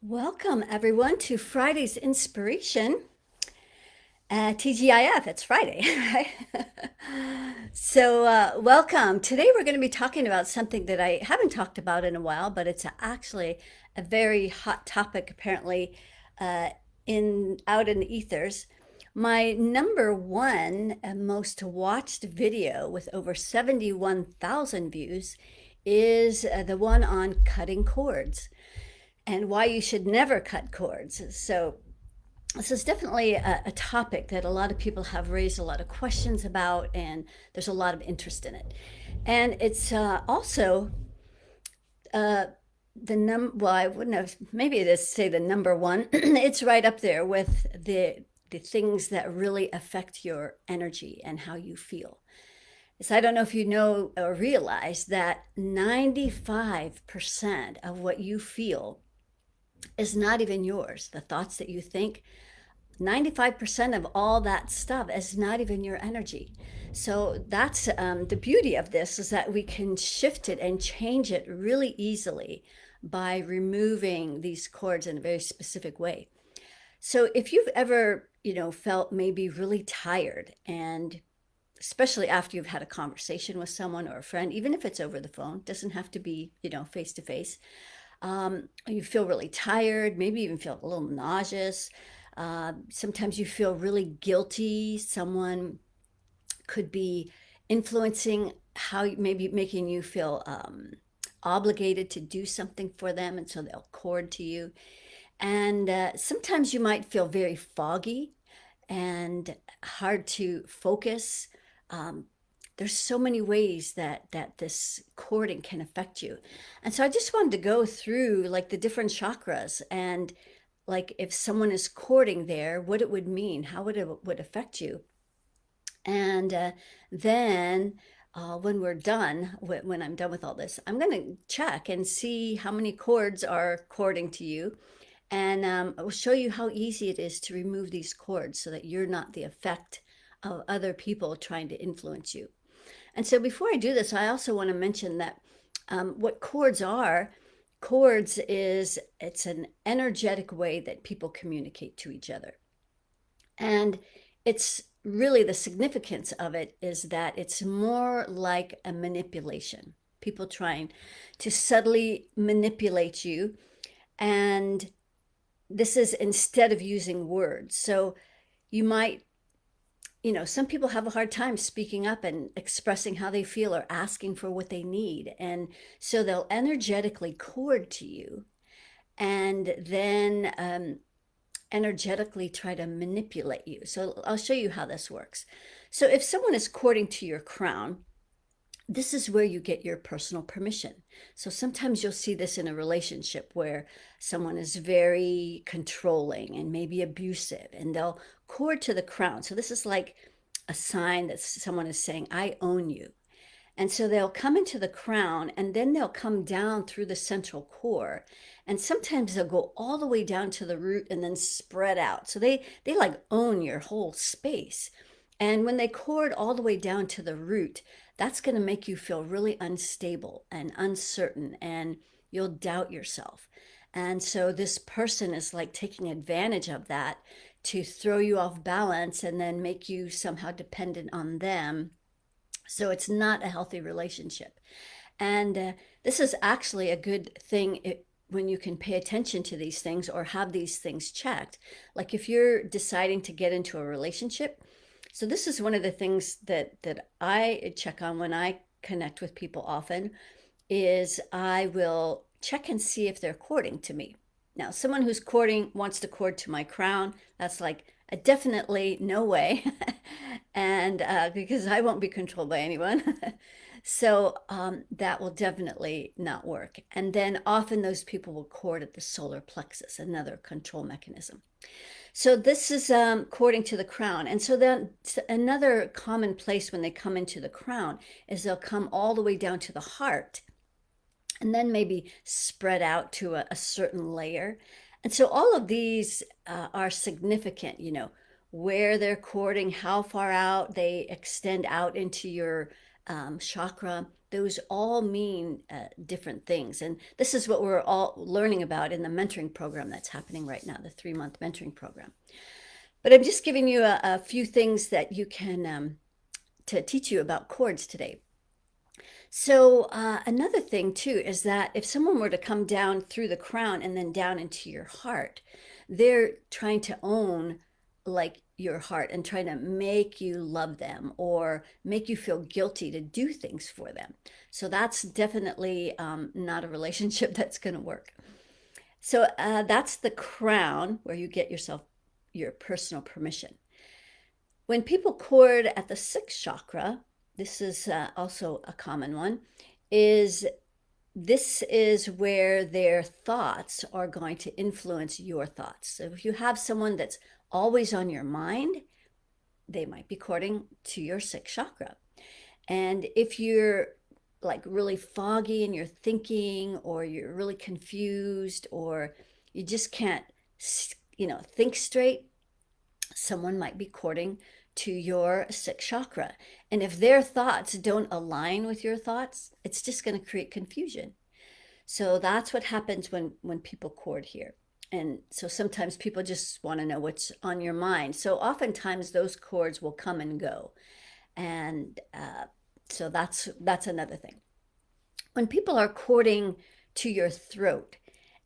Welcome, everyone, to Friday's Inspiration. TGIF, it's Friday, right? Welcome. Today, we're going to be talking about something that I haven't talked about in a while, but it's actually a very hot topic, apparently, uh, in out in the ethers. My number one and most watched video with over 71,000 views is the one on cutting cords and why you should never cut cords. So, this is definitely a topic that a lot of people have raised a lot of questions about, and there's a lot of interest in it. And it's also uh, well, I wouldn't have, maybe it is say the number one, it's right up there with the things that really affect your energy and how you feel. So I don't know if you know or realize that 95% of what you feel is not even yours. The thoughts that you think, 95% of all that stuff is not even your energy. So that's the beauty of this is that we can shift it and change it really easily by removing these cords in a very specific way. So if you've ever, felt maybe really tired, and especially after you've had a conversation with someone or a friend, even if it's over the phone, doesn't have to be, face to face. You feel really tired, maybe even feel a little nauseous. Sometimes you feel really guilty. Someone could be influencing how, maybe making you feel obligated to do something for them, and so they'll cord to you. And sometimes you might feel very foggy and hard to focus. Um, there's so many ways that this cording can affect you. And so I just wanted to go through like the different chakras, and like if someone is cording there, what it would mean, how it would affect you. And then when we're done, when I'm done with all this, I'm going to check and see how many cords are cording to you. And I will show you how easy it is to remove these cords so that you're not the effect of other people trying to influence you. And so before I do this, I also want to mention that what cords is it's an energetic way that people communicate to each other. And it's really the significance of it is that it's more like a manipulation. People trying to subtly manipulate you. And this is instead of using words. So you might, some people have a hard time speaking up and expressing how they feel or asking for what they need. And so they'll energetically cord to you and then energetically try to manipulate you. So I'll show you how this works. So if someone is cording to your crown, this is where you get your personal permission. So sometimes you'll see this in a relationship where someone is very controlling and maybe abusive, and they'll cord to the crown. So this is like a sign that someone is saying, I own you. And so they'll come into the crown, and then they'll come down through the central core. And sometimes they'll go all the way down to the root and then spread out. So they like own your whole space. And when they cord all the way down to the root, that's going to make you feel really unstable and uncertain, and you'll doubt yourself. And so this person is like taking advantage of that to throw you off balance and then make you somehow dependent on them. So it's not a healthy relationship. And this is actually a good thing when you can pay attention to these things or have these things checked. Like if you're deciding to get into a relationship. So this is one of the things that I check on when I connect with people often is I will check and see if they're courting to me. Now, someone who's courting wants to court to my crown, that's like a definitely no way. And because I won't be controlled by anyone. So that will definitely not work. And then often those people will court at the solar plexus, another control mechanism. So this is according to the crown. And so then another common place when they come into the crown is they'll come all the way down to the heart and then maybe spread out to a certain layer. And so all of these are significant, where they're courting, how far out they extend out into your chakra, those all mean different things. And this is what we're all learning about in the mentoring program that's happening right now, the 3-month mentoring program. But I'm just giving you a few things that you can to teach you about chords today. So another thing too is that if someone were to come down through the crown and then down into your heart, they're trying to own like your heart and trying to make you love them or make you feel guilty to do things for them. So that's definitely not a relationship that's going to work. So that's the crown where you get yourself your personal permission. When people chord at the sixth chakra, this is also a common one, is this is where their thoughts are going to influence your thoughts. So if you have someone that's always on your mind, they might be chording to your sixth chakra. And if you're like really foggy in your thinking, or you're really confused, or you just can't, think straight, someone might be chording to your sixth chakra. And if their thoughts don't align with your thoughts, it's just going to create confusion. So that's what happens when people chord here. And so sometimes people just want to know what's on your mind. So oftentimes those chords will come and go. And so that's another thing. When people are chording to your throat,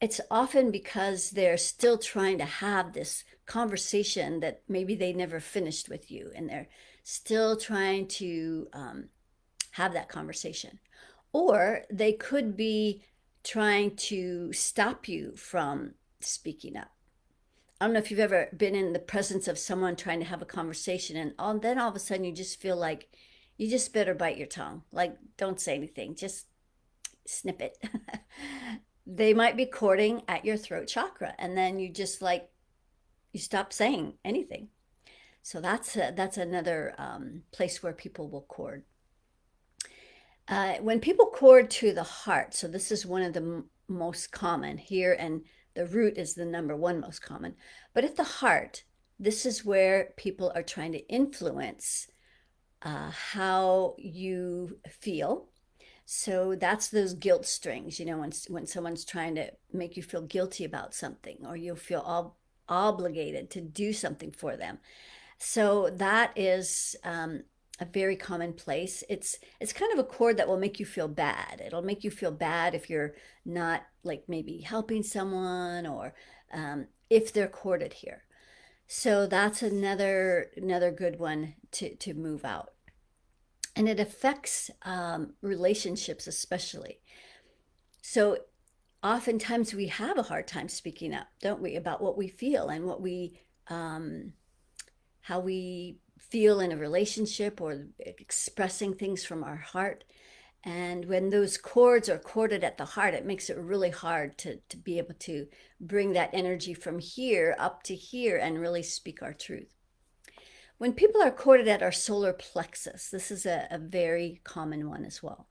it's often because they're still trying to have this conversation that maybe they never finished with you, and they're still trying to have that conversation. Or they could be trying to stop you from speaking up. I don't know if you've ever been in the presence of someone trying to have a conversation, and then all of a sudden you just feel like you just better bite your tongue. Like, don't say anything, just snip it. They might be chording at your throat chakra, and then you just you stop saying anything. So that's another place where people will chord. When people chord to the heart, so this is one of the most common here, and the root is the number one most common. But at the heart, this is where people are trying to influence how you feel. So that's those guilt strings, when someone's trying to make you feel guilty about something, or you'll feel obligated to do something for them. So that is a very common place. It's kind of a chord that will make you feel bad. It'll make you feel bad if you're not like maybe helping someone, or if they're chorded here. So that's another good one to move out. And it affects relationships especially. So oftentimes we have a hard time speaking up, don't we, about what we feel and how we feel in a relationship, or expressing things from our heart. And when those chords are chorded at the heart, it makes it really hard to be able to bring that energy from here up to here and really speak our truth. When people are chorded at our solar plexus, this is a very common one as well.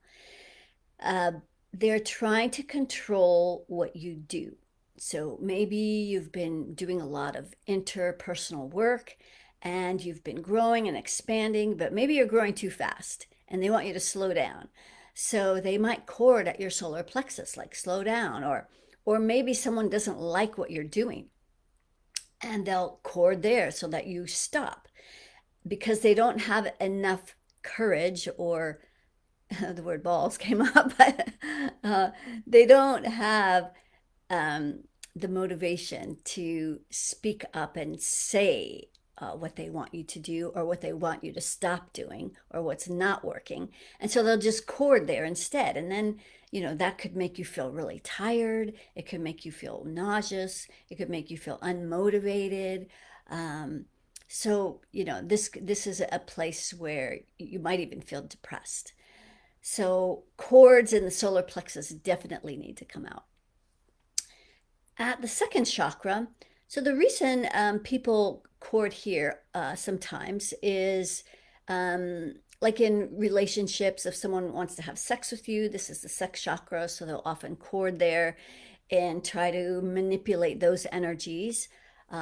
They're trying to control what you do. So maybe you've been doing a lot of interpersonal work, and you've been growing and expanding, but maybe you're growing too fast and they want you to slow down. So they might chord at your solar plexus, like slow down, or maybe someone doesn't like what you're doing, and they'll chord there so that you stop, because they don't have enough courage, or the word balls came up, but they don't have the motivation to speak up and say what they want you to do, or what they want you to stop doing, or what's not working. And so they'll just chord there instead. And then, that could make you feel really tired. It could make you feel nauseous. It could make you feel unmotivated. So, this is a place where you might even feel depressed. So chords in the solar plexus definitely need to come out. At the second chakra, so the reason people chord here sometimes is like in relationships. If someone wants to have sex with you, this is the sex chakra, so they'll often chord there and try to manipulate those energies.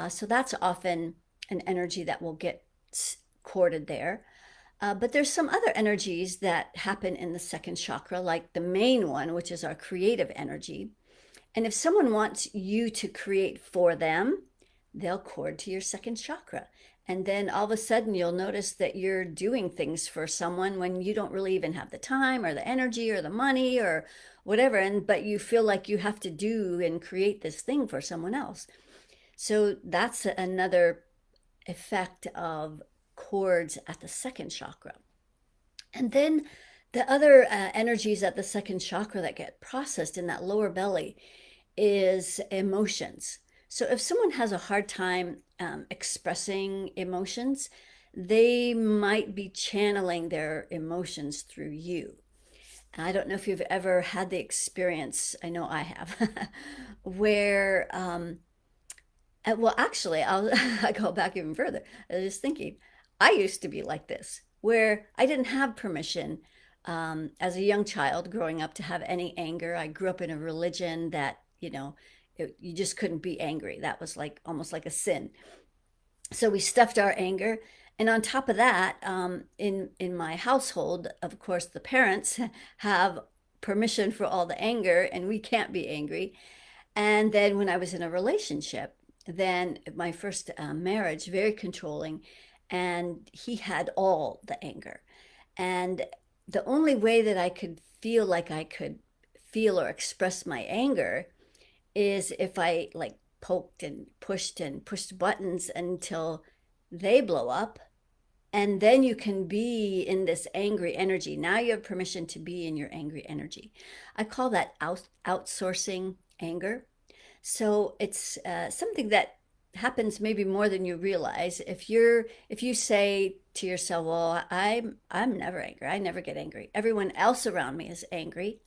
So that's often an energy that will get chorded there. But there's some other energies that happen in the second chakra, like the main one, which is our creative energy. And if someone wants you to create for them, they'll cord to your second chakra. And then all of a sudden, you'll notice that you're doing things for someone when you don't really even have the time or the energy or the money or whatever. But you feel like you have to do and create this thing for someone else. So that's another effect of cords at the second chakra. And then the other energies at the second chakra that get processed in that lower belly is emotions. So if someone has a hard time expressing emotions, they might be channeling their emotions through you. I don't know if you've ever had the experience, I know I have, where, well, actually, I go back even further. I was thinking, I used to be like this, where I didn't have permission as a young child growing up to have any anger. I grew up in a religion that, you just couldn't be angry. That was like almost like a sin. So we stuffed our anger. And on top of that, in my household, of course, the parents have permission for all the anger, and we can't be angry. And then when I was in a relationship, then my first marriage, very controlling, and he had all the anger. And the only way that I could feel like I could feel or express my anger is if I like poked and pushed buttons until they blow up. And then you can be in this angry energy. Now you have permission to be in your angry energy. I call that outsourcing anger. So it's something that happens maybe more than you realize. If you say to yourself, "Well, I'm never angry. I never get angry. Everyone else around me is angry."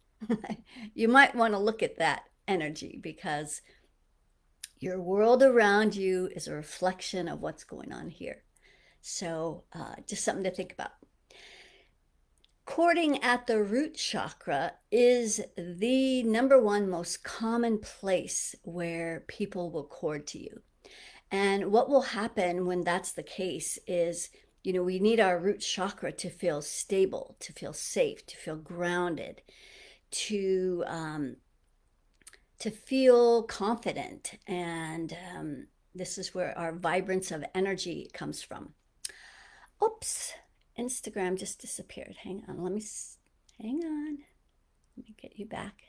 You might want to look at that energy because your world around you is a reflection of what's going on here. So just something to think about. Cording at the root chakra is the number one most common place where people will cord to you. And what will happen when that's the case is, we need our root chakra to feel stable, to feel safe, to feel grounded, to feel confident. And this is where our vibrance of energy comes from. Oops, Instagram just disappeared. Hang on, hang on. Let me get you back.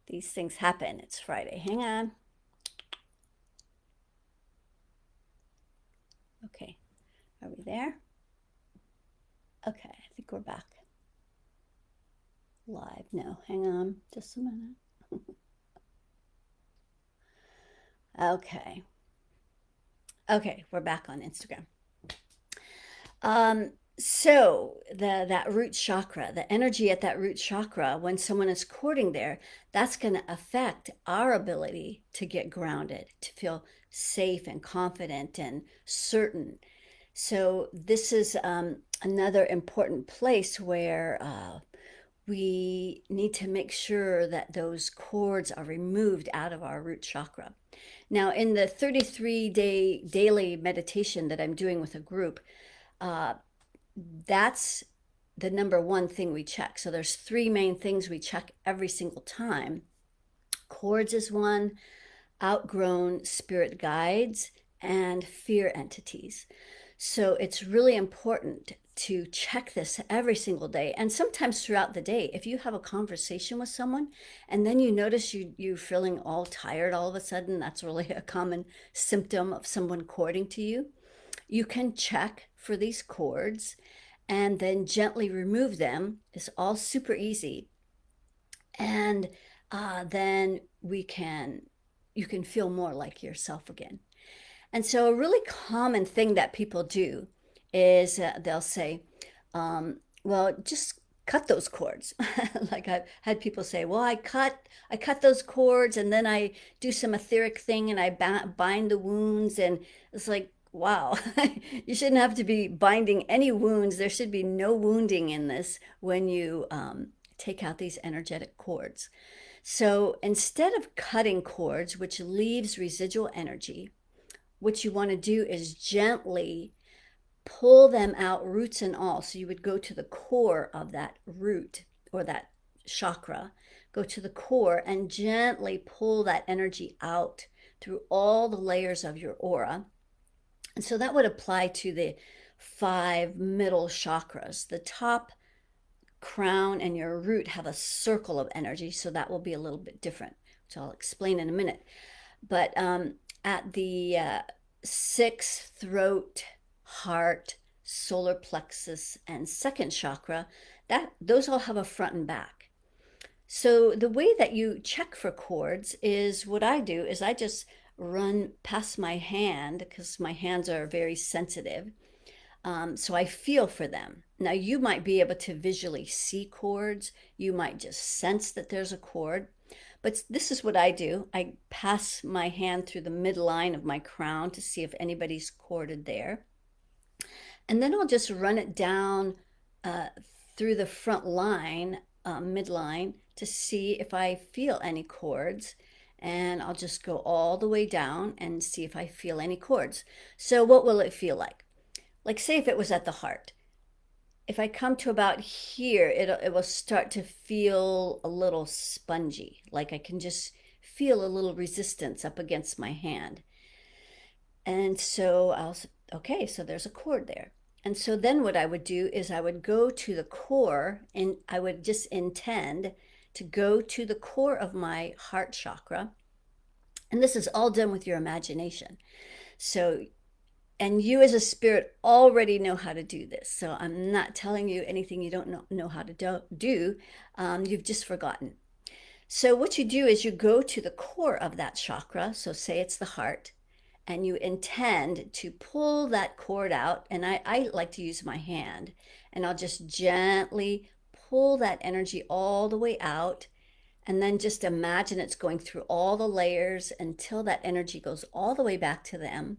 These things happen. It's Friday. Hang on. Okay, are we there? Okay, I think we're back. Live. No, hang on just a minute. Okay. Okay, we're back on Instagram. So that root chakra, the energy at that root chakra, when someone is cording there, that's going to affect our ability to get grounded, to feel safe and confident and certain. So this is another important place where we need to make sure that those cords are removed out of our root chakra. Now, in the 33-day daily meditation that I'm doing with a group, that's the number one thing we check. So there's three main things we check every single time. Cords is one, outgrown spirit guides, and fear entities. So it's really important to check this every single day, and sometimes throughout the day. If you have a conversation with someone and then you notice you're feeling all tired all of a sudden, that's really a common symptom of someone cording to you. You can check for these cords and then gently remove them. It's all super easy. And then you can feel more like yourself again. And so a really common thing that people do is they'll say, well, just cut those cords. Like I've had people say, well, I cut those cords and then I do some etheric thing and I bind the wounds. And it's like, wow, you shouldn't have to be binding any wounds. There should be no wounding in this when you take out these energetic cords. So instead of cutting cords, which leaves residual energy, what you want to do is gently pull them out, roots and all. So you would go to the core of that root or that chakra, go to the core and gently pull that energy out through all the layers of your aura. And so that would apply to the 5 middle chakras. The top, crown, and your root have a circle of energy, so that will be a little bit different, which I'll explain in a minute. But at the 6th, throat, heart, solar plexus, and second chakra, those all have a front and back. So the way that you check for cords is what I do is I just run past my hand because my hands are very sensitive. So I feel for them. Now you might be able to visually see cords. You might just sense that there's a cord. But this is what I do. I pass my hand through the midline of my crown to see if anybody's corded there. And then I'll just run it down through the front line, midline, to see if I feel any cords. And I'll just go all the way down and see if I feel any cords. So what will it feel like? Like say if it was at the heart. If I come to about here, it will start to feel a little spongy, like I can just feel a little resistance up against my hand. And so okay, so there's a cord there. And so then what I would do is I would go to the core and I would just intend to go to the core of my heart chakra. And this is all done with your imagination. So and you as a spirit already know how to do this. So I'm not telling you anything you don't know how to do. You've just forgotten. So what you do is you go to the core of that chakra. So say it's the heart. And you intend to pull that cord out. And I like to use my hand. And I'll just gently pull that energy all the way out. And then just imagine it's going through all the layers until that energy goes all the way back to them.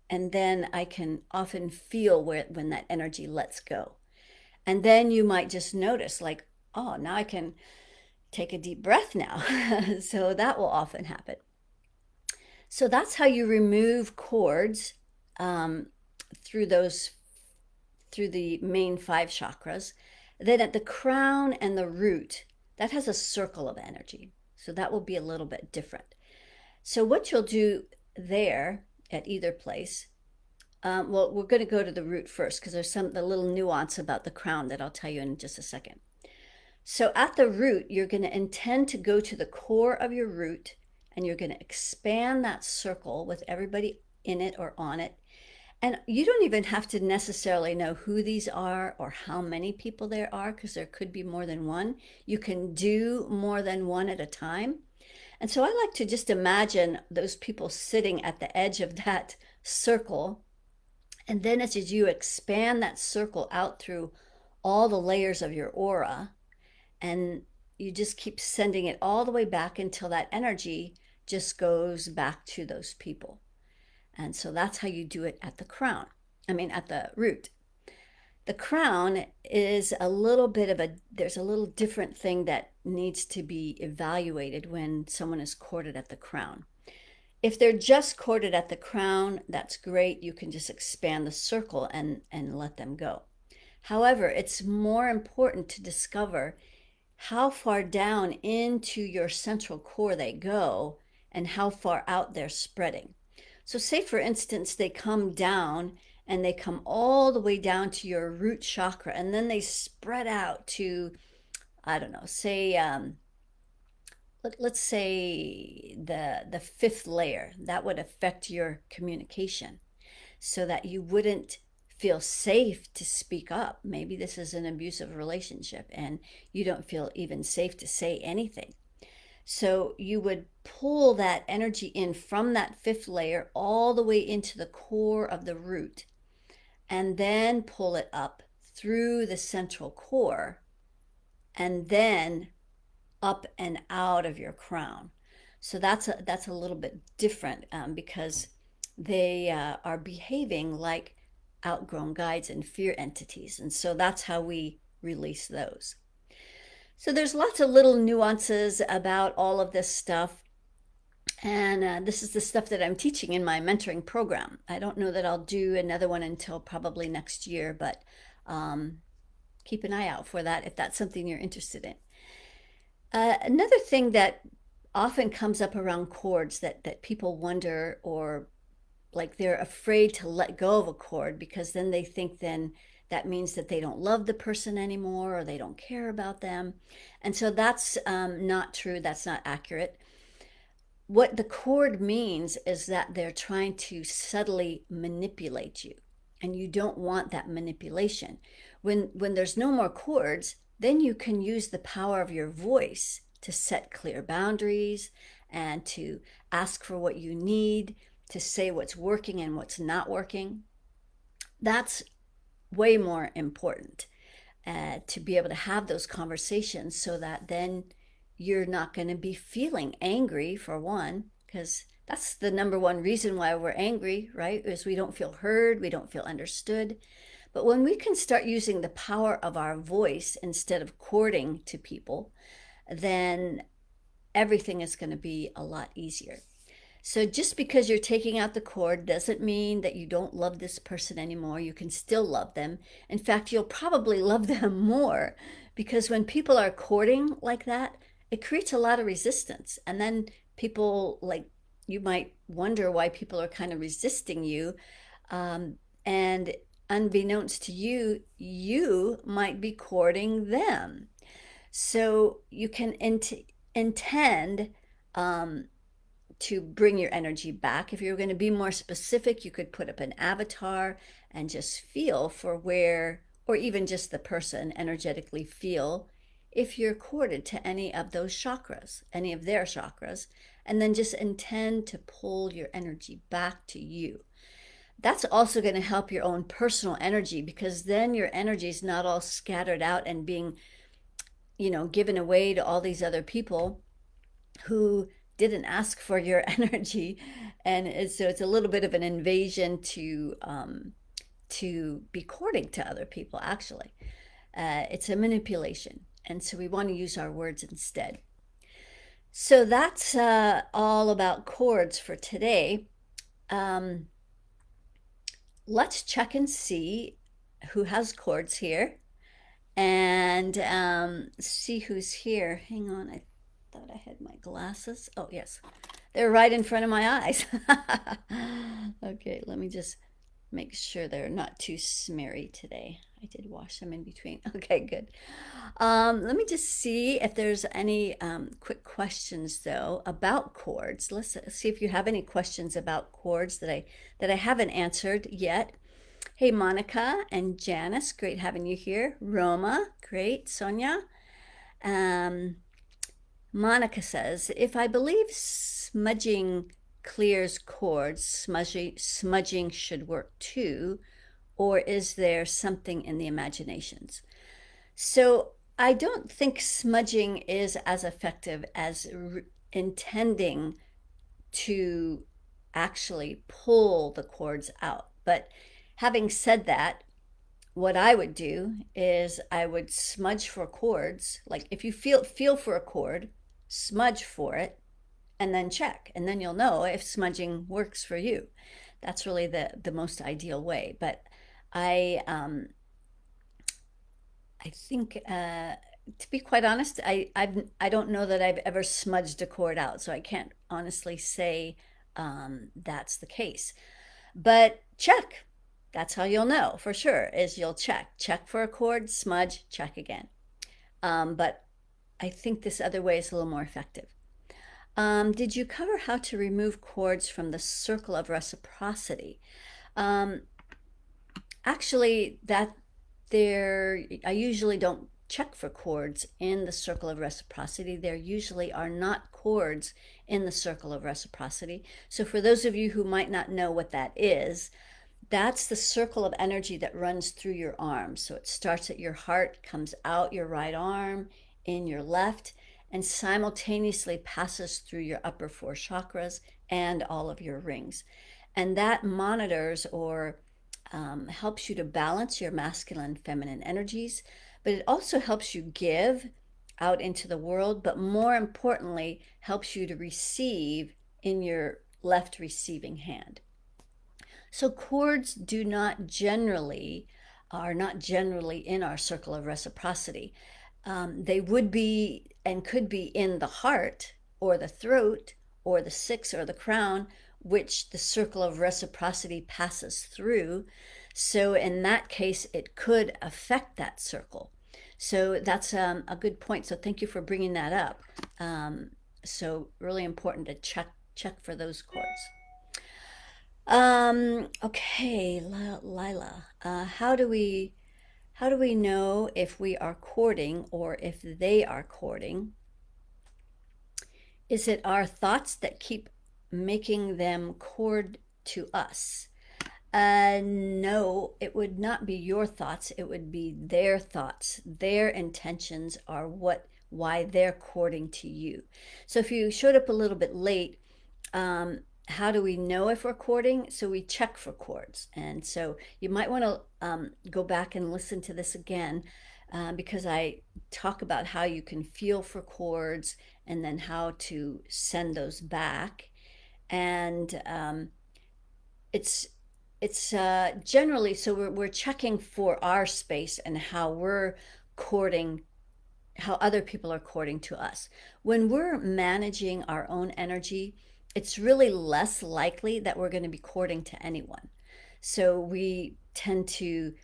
And then I can often feel when that energy lets go. And then you might just notice like, oh, now I can take a deep breath now. So that will often happen. So that's how you remove cords through the main 5 chakras. Then at the crown and the root, that has a circle of energy. So that will be a little bit different. So what you'll do there at either place. Well, we're going to go to the root first because there's a little nuance about the crown that I'll tell you in just a second. So at the root, you're going to intend to go to the core of your root and you're going to expand that circle with everybody in it or on it. And you don't even have to necessarily know who these are or how many people there are because there could be more than one. You can do more than one at a time. And so I like to just imagine those people sitting at the edge of that circle. And then as you expand that circle out through all the layers of your aura, and you just keep sending it all the way back until that energy just goes back to those people. And so that's how you do it at the at the root. The crown is a little bit of there's a little different thing that needs to be evaluated when someone is corded at the crown. If they're just corded at the crown, that's great. You can just expand the circle and let them go. However, it's more important to discover how far down into your central core they go and how far out they're spreading. So say, for instance, they come down and they come all the way down to your root chakra, and then they spread out to, I don't know, say, let's say the 5th layer. That would affect your communication so that you wouldn't feel safe to speak up. Maybe this is an abusive relationship and you don't feel even safe to say anything. So you would pull that energy in from that 5th layer all the way into the core of the root and then pull it up through the central core and then up and out of your crown. So that's a little bit different because they are behaving like outgrown guides and fear entities. And so that's how we release those. So there's lots of little nuances about all of this stuff. And this is the stuff that I'm teaching in my mentoring program. I don't know that I'll do another one until probably next year, but um, keep an eye out for that if that's something you're interested in. Another thing that often comes up around cords that people wonder, or like they're afraid to let go of a cord because then they think then that means that they don't love the person anymore or they don't care about them. And so that's not true. That's not accurate. What the cord means is that they're trying to subtly manipulate you, and you don't want that manipulation. When there's no more cords, then you can use the power of your voice to set clear boundaries and to ask for what you need, to say what's working and what's not working. That's way more important, to be able to have those conversations so that then you're not going to be feeling angry, for one, because that's the number one reason why we're angry, right? Is we don't feel heard, we don't feel understood. But when we can start using the power of our voice instead of courting to people, then everything is going to be a lot easier. So just because you're taking out the cord doesn't mean that you don't love this person anymore. You can still love them. In fact, you'll probably love them more, because when people are courting like that, it creates a lot of resistance. And then people, like, you might wonder why people are kind of resisting you. And unbeknownst to you, you might be courting them. So you can intend um, to bring your energy back. If you're going to be more specific, you could put up an avatar and just feel for where, or even just the person energetically feel if you're corded to any of those chakras, any of their chakras, and then just intend to pull your energy back to you. That's also going to help your own personal energy, because then your energy is not all scattered out and being, given away to all these other people who didn't ask for your energy. And so it's a little bit of an invasion to be courting to other people, actually. It's a manipulation. And so we want to use our words instead. So that's all about cords for today. Um, let's check and see who has cords here, and see who's here. Hang on, I thought I had my glasses. Oh, yes, they're right in front of my eyes. Okay, let me just make sure they're not too smeary today. I did wash them in between. Okay, good. Let me just see if there's any quick questions though about cords. Let's see if you have any questions about cords that I haven't answered yet. Hey, Monica and Janice, great having you here. Roma, great. Sonia. Um, Monica says, if I believe smudging clears cords, smudging should work too, or is there something in the imaginations? So I don't think smudging is as effective as intending to actually pull the cords out. But having said that, what I would do is I would smudge for cords. Like if you feel for a cord, smudge for it, and then check, and then you'll know if smudging works for you. That's really the most ideal way. But I I think, to be quite honest, I don't know that I've ever smudged a cord out, so I can't honestly say that's the case. But check. That's how you'll know for sure. Is you'll check for a cord, smudge, check again. But I think this other way is a little more effective. Did you cover how to remove cords from the circle of reciprocity? Um, Actually, I usually don't check for cords in the circle of reciprocity. There usually are not cords in the circle of reciprocity. So for those of you who might not know what that is, that's the circle of energy that runs through your arms. So it starts at your heart, comes out your right arm, in your left, and simultaneously passes through your upper four chakras and all of your rings. And that monitors or helps you to balance your masculine and feminine energies, but it also helps you give out into the world, but more importantly, helps you to receive in your left receiving hand. So cords are not generally in our circle of reciprocity. They would be and could be in the heart or the throat or the sixth or the crown, which the circle of reciprocity passes through. So in that case, it could affect that circle. So that's a good point. So thank you for bringing that up. So really important to check for those cords. Okay, Lila, how do we know if we are courting or if they are courting? Is it our thoughts that keep making them court to us? No, it would not be your thoughts. It would be their thoughts. Their intentions are why they're courting to you. So if you showed up a little bit late, how do we know if we're courting? So we check for cords. And so you might want to go back and listen to this again because I talk about how you can feel for cords and then how to send those back. And it's generally, so we're checking for our space and how we're courting, how other people are courting to us. When we're managing our own energy, it's really less likely that we're going to be courting to anyone. So we tend to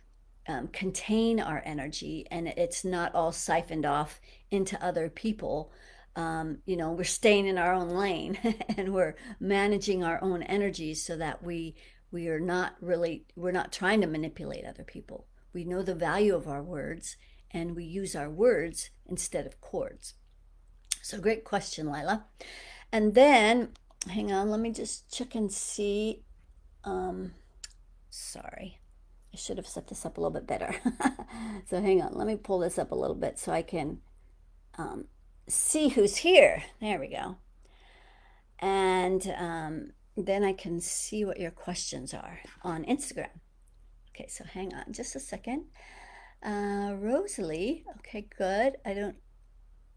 contain our energy and it's not all siphoned off into other people. We're staying in our own lane and we're managing our own energies so that we're not trying to manipulate other people. We know the value of our words and we use our words instead of cords. So great question, Lila. And then, hang on, let me just check and see. Sorry, I should have set this up a little bit better. So hang on, let me pull this up a little bit so I can see who's here. There we go. And then I can see what your questions are on Instagram. Okay, so hang on just a second. Rosalie, okay, good. I don't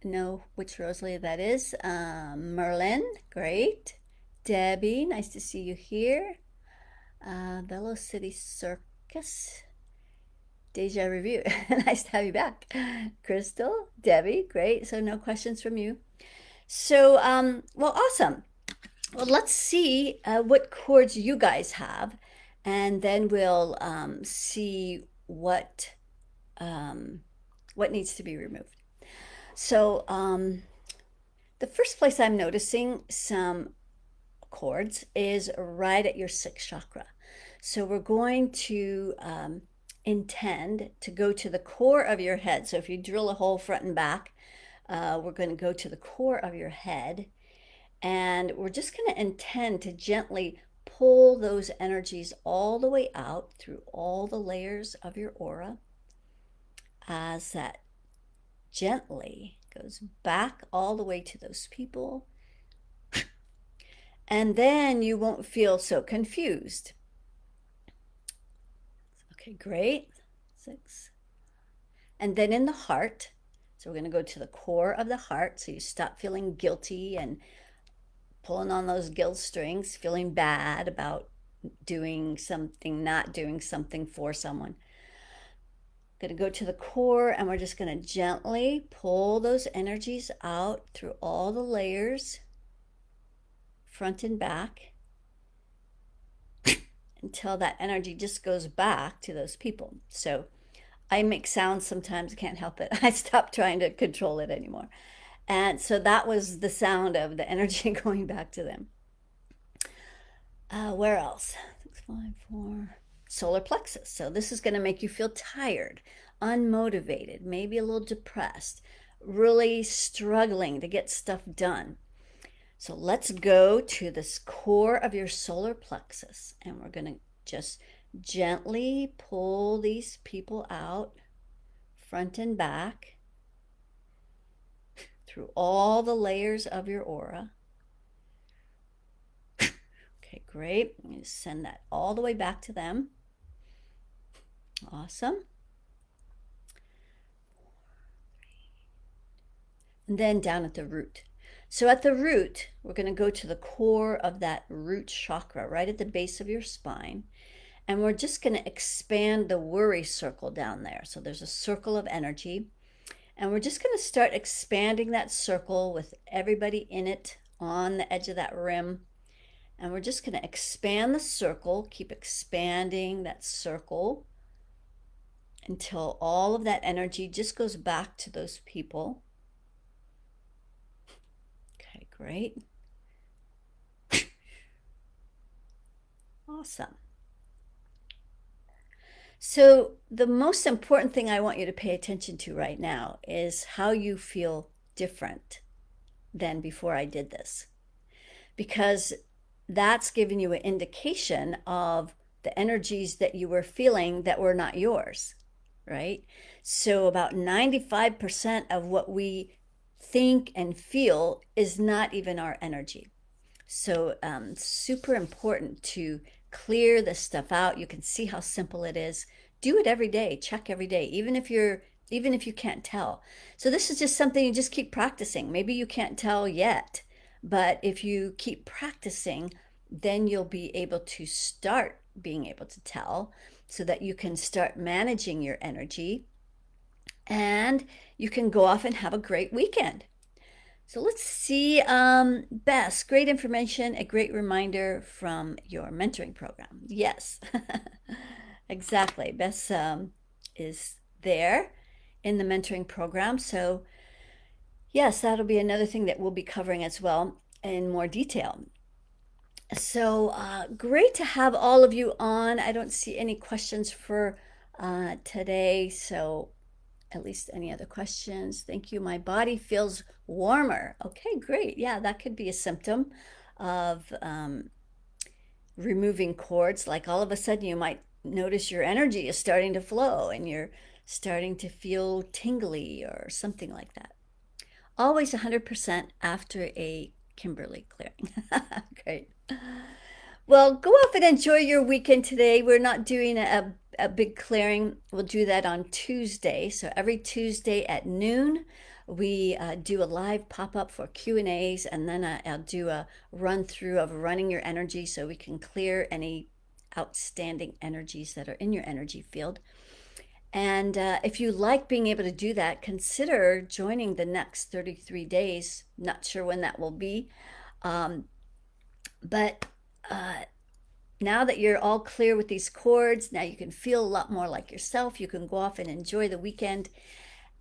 know which Rosalie that is. Merlin, great. Debbie, nice to see you here. Velo City Circus. Deja Review, nice to have you back. Crystal, Debbie, great. So no questions from you. So, well, awesome. Well, let's see what chords you guys have, and then we'll see what needs to be removed. So, the first place I'm noticing some chords is right at your sixth chakra. So we're going to intend to go to the core of your head. So if you drill a hole front and back, we're going to go to the core of your head. And we're just going to intend to gently pull those energies all the way out through all the layers of your aura as that gently goes back all the way to those people. And then you won't feel so confused. Okay, great. 6. And then in the heart, so we're going to go to the core of the heart. So you stop feeling guilty and pulling on those guilt strings, feeling bad about doing something, not doing something for someone. Going to go to the core and we're just going to gently pull those energies out through all the layers, front and back, until that energy just goes back to those people. So I make sounds sometimes, can't help it. I stopped trying to control it anymore. And so that was the sound of the energy going back to them. Where else? 6, 5, 4. Solar plexus. So this is going to make you feel tired, unmotivated, maybe a little depressed, really struggling to get stuff done. So let's go to this core of your solar plexus and we're going to just gently pull these people out front and back through all the layers of your aura. Okay, great. I'm going to send that all the way back to them. Awesome. And then down at the root. So at the root, we're going to go to the core of that root chakra, right at the base of your spine. And we're just going to expand the worry circle down there. So there's a circle of energy. And we're just going to start expanding that circle with everybody in it on the edge of that rim. And we're just going to expand the circle, keep expanding that circle until all of that energy just goes back to those people. Okay, great. Awesome. So, the most important thing I want you to pay attention to right now is how you feel different than before I did this. Because that's giving you an indication of the energies that you were feeling that were not yours, right? So, about 95% of what we think and feel is not even our energy. So, super important to clear this stuff out. You can see how simple it is. Do it every day. Check every day, even if you can't tell. So this is just something you just keep practicing. Maybe you can't tell yet, but if you keep practicing, then you'll be able to start being able to tell so that you can start managing your energy and you can go off and have a great weekend. So let's see, Bess, great information, a great reminder from your mentoring program. Yes, exactly. Bess is there in the mentoring program. So yes, that'll be another thing that we'll be covering as well in more detail. So great to have all of you on. I don't see any questions for today. So at least any other questions? Thank you. My body feels warmer. Okay, great. Yeah, that could be a symptom of removing cords. Like all of a sudden, you might notice your energy is starting to flow and you're starting to feel tingly or something like that. Always 100% after a Kimberly clearing. Great. Well, go off and enjoy your weekend today. We're not doing a big clearing. We'll do that on Tuesday. So every Tuesday at noon, we do a live pop-up for Q&As, and then I'll do a run through of running your energy so we can clear any outstanding energies that are in your energy field. And if you like being able to do that, consider joining the next 33 days. Not sure when that will be. But now that you're all clear with these cords, now you can feel a lot more like yourself. You can go off and enjoy the weekend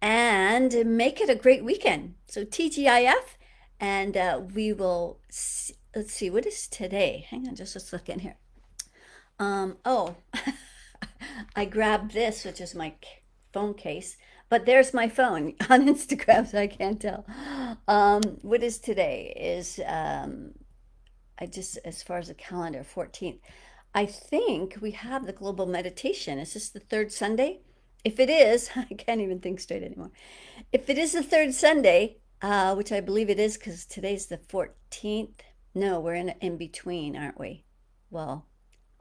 and make it a great weekend. So TGIF, and we will, let's see, what is today? Hang on just a second here. Oh, I grabbed this, which is my phone case, but there's my phone on Instagram, so I can't tell. What is today? Is I just, as far as the calendar, 14th. I think we have the global meditation. Is this the third Sunday? If it is, I can't even think straight anymore. If it is the third Sunday, which I believe it is because today's the 14th. No, we're in between, aren't we? Well,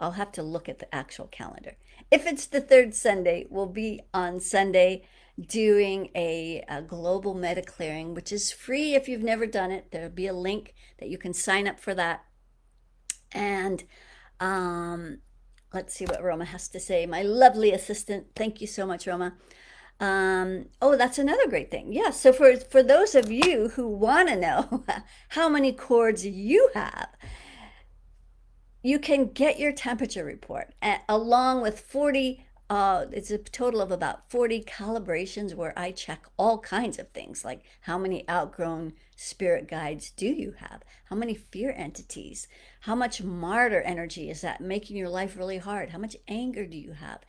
I'll have to look at the actual calendar. If it's the third Sunday, we'll be on Sunday doing a global MediClearing, which is free if you've never done it. There'll be a link that you can sign up for that. And let's see what Roma has to say. My lovely assistant. Thank you so much, Roma. Oh, that's another great thing. Yeah, so for those of you who want to know how many cords you have, you can get your temperature report along with 40, it's a total of about 40 calibrations where I check all kinds of things like how many outgrown spirit guides do you have? How many fear entities? How much martyr energy is that making your life really hard? How much anger do you have?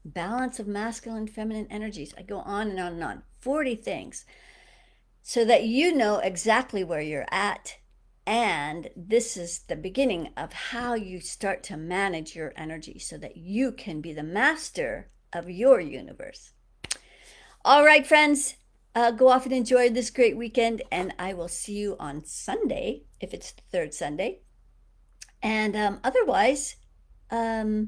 Balance of masculine and feminine energies. I go on and on and on. 40 things so that you know exactly where you're at. And this is the beginning of how you start to manage your energy so that you can be the master of your universe. All right, friends, go off and enjoy this great weekend. And I will see you on Sunday, if it's the third Sunday. And otherwise, we'll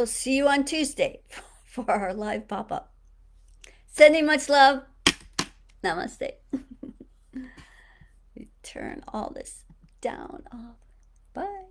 see you on Tuesday for our live pop-up. Sending much love. Namaste. turn all this down off. Bye.